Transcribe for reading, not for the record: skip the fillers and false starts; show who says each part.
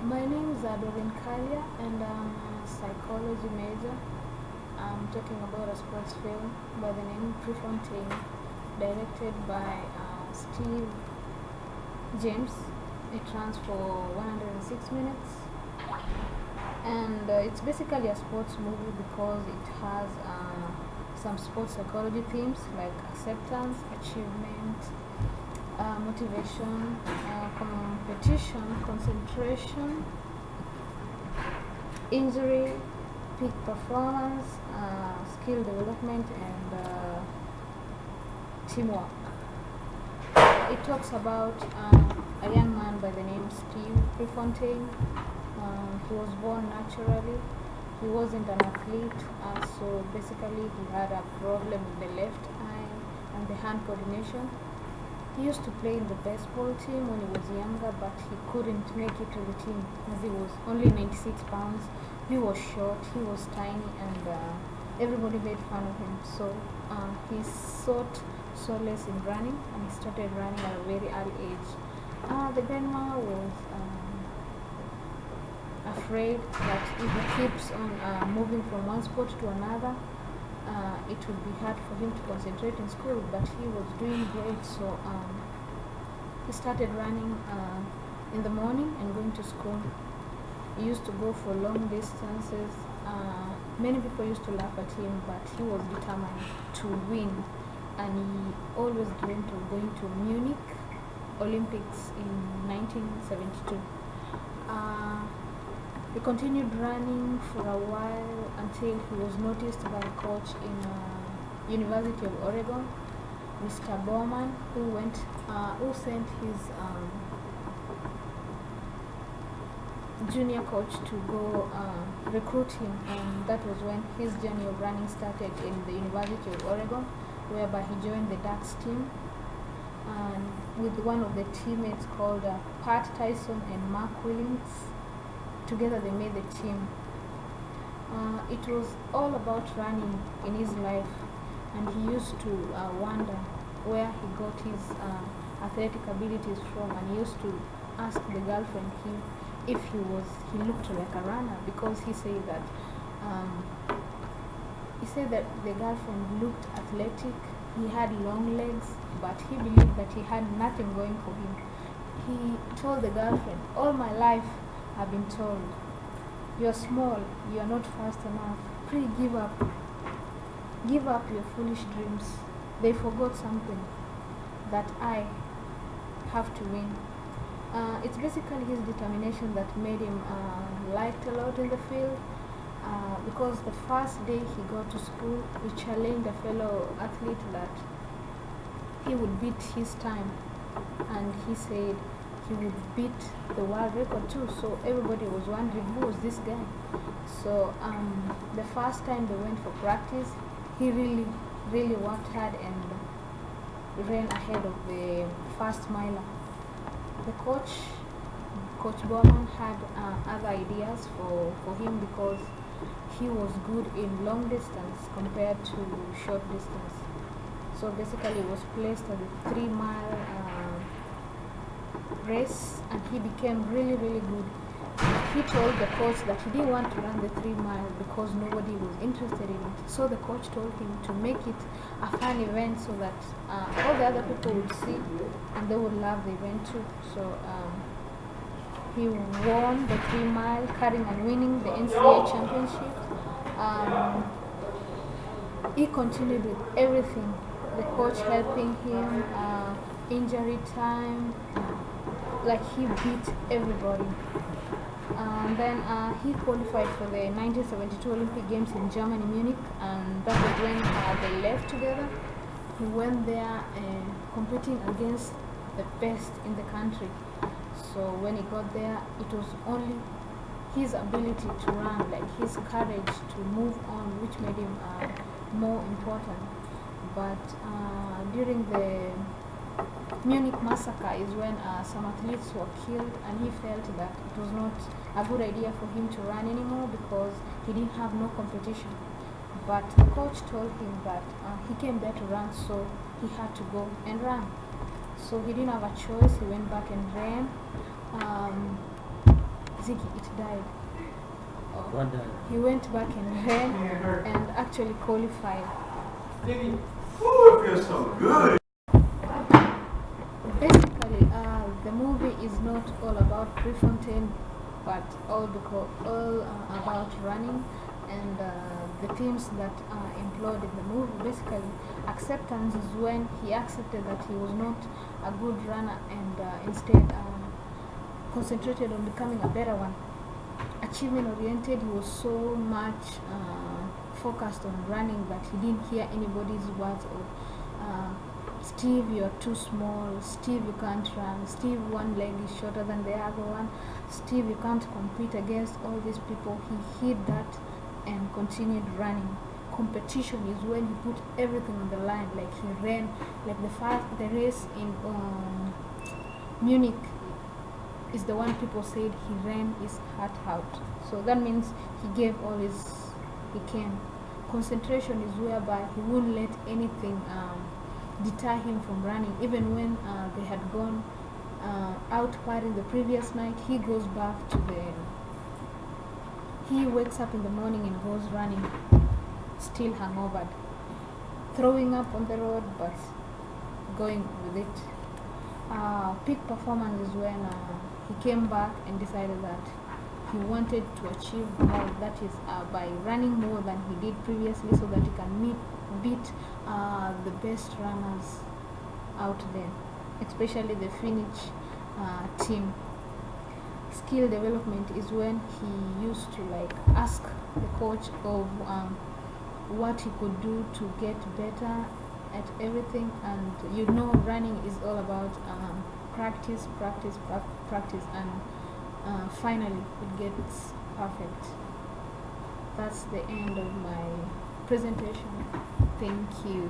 Speaker 1: My name is Doreen Kalya and I'm a psychology major. I'm talking about a sports film by the name Prefontaine, directed by Steve James. It runs for 106 minutes and it's basically a sports movie because it has some sports psychology themes like acceptance, achievement, motivation, competition, concentration, injury, peak performance, skill development, and teamwork. It talks about a young man by the name Steve Prefontaine. He was born naturally. He wasn't an athlete, so basically he had a problem with the left eye and the hand coordination. He used to play in the baseball team when he was younger, but he couldn't make it to the team as he was only 96 pounds. He was short, he was tiny, and everybody made fun of him. So he sought solace in running, and he started running at a very early age. The grandma was afraid that if he keeps on moving from one sport to another, it would be hard for him to concentrate in school, but he was doing great. So he started running in the morning and going to school. He used to go for long distances. Many people used to laugh at him, but he was determined to win, and he always dreamed of going to Munich Olympics in 1972. He continued running for a while until he was noticed by a coach in University of Oregon, Mr. Bowman, who sent his junior coach to go recruit him, and that was when his journey of running started in the University of Oregon, whereby he joined the Ducks team, and with one of the teammates called Pat Tyson and Mark Willings. Together they made the team. It was all about running in his life, and he used to wonder where he got his athletic abilities from, and he used to ask the girlfriend if he looked like a runner, because he said that the girlfriend looked athletic. He had long legs, but he believed that he had nothing going for him. He told the girlfriend, "All my life I've been told, you're small, you're not fast enough. Please give up. Give up your foolish dreams. They forgot something, that I have to win." It's basically his determination that made him liked a lot in the field, because the first day he got to school, he challenged a fellow athlete that he would beat his time, and he said he would beat the world record too. So everybody was wondering who was this guy. So the first time they went for practice, he really worked hard and ran ahead of the first miler. The coach Bowman, had other ideas for him, because he was good in long distance compared to short distance. So basically he was placed at the 3-mile race, and he became really good. He told the coach that he didn't want to run the 3-mile because nobody was interested in it. So the coach told him to make it a fun event so that all the other people would see and they would love the event too. So he won the 3-mile, carrying and winning the NCAA championship. He continued with everything, the coach helping him, injury time, like he beat everybody. And then he qualified for the 1972 Olympic Games in Germany, Munich, and that was when they left together. He went there competing against the best in the country. So when he got there, it was only his ability to run, like his courage to move on, which made him more important. But during the Munich massacre is when some athletes were killed, and he felt that it was not a good idea for him to run anymore because he didn't have no competition. But the coach told him that he came there to run, so he had to go and run. So he didn't have a choice. He went back and ran. Ziggy, it died.
Speaker 2: What died?
Speaker 1: He went back and ran and actually qualified.
Speaker 3: Ziggy, ooh, it feels so good.
Speaker 1: Basically, the movie is not all about Prefontaine, but all about running and the themes that are employed in the movie. Basically, acceptance is when he accepted that he was not a good runner and instead concentrated on becoming a better one. Achievement oriented, he was so much focused on running that he didn't hear anybody's words of Steve, you're too small. Steve, you can't run. Steve, one leg is shorter than the other one. Steve, you can't compete against all these people. He hid that and continued running. Competition is when he put everything on the line. Like he ran, like the race in Munich is the one people said he ran his heart out. So that means he gave all he can. Concentration is whereby he wouldn't let anything deter him from running. Even when they had gone out partying the previous night, he goes back to he wakes up in the morning and goes running, still hungover, throwing up on the road, but going with it. Peak performance is when he came back and decided that he wanted to achieve more, that is by running more than he did previously, so that he can beat the best runners out there, especially the Finnish team. Skill development is when he used to like ask the coach of what he could do to get better at everything. And running is all about practice, and finally it gets perfect. That's the end of my presentation. Thank you.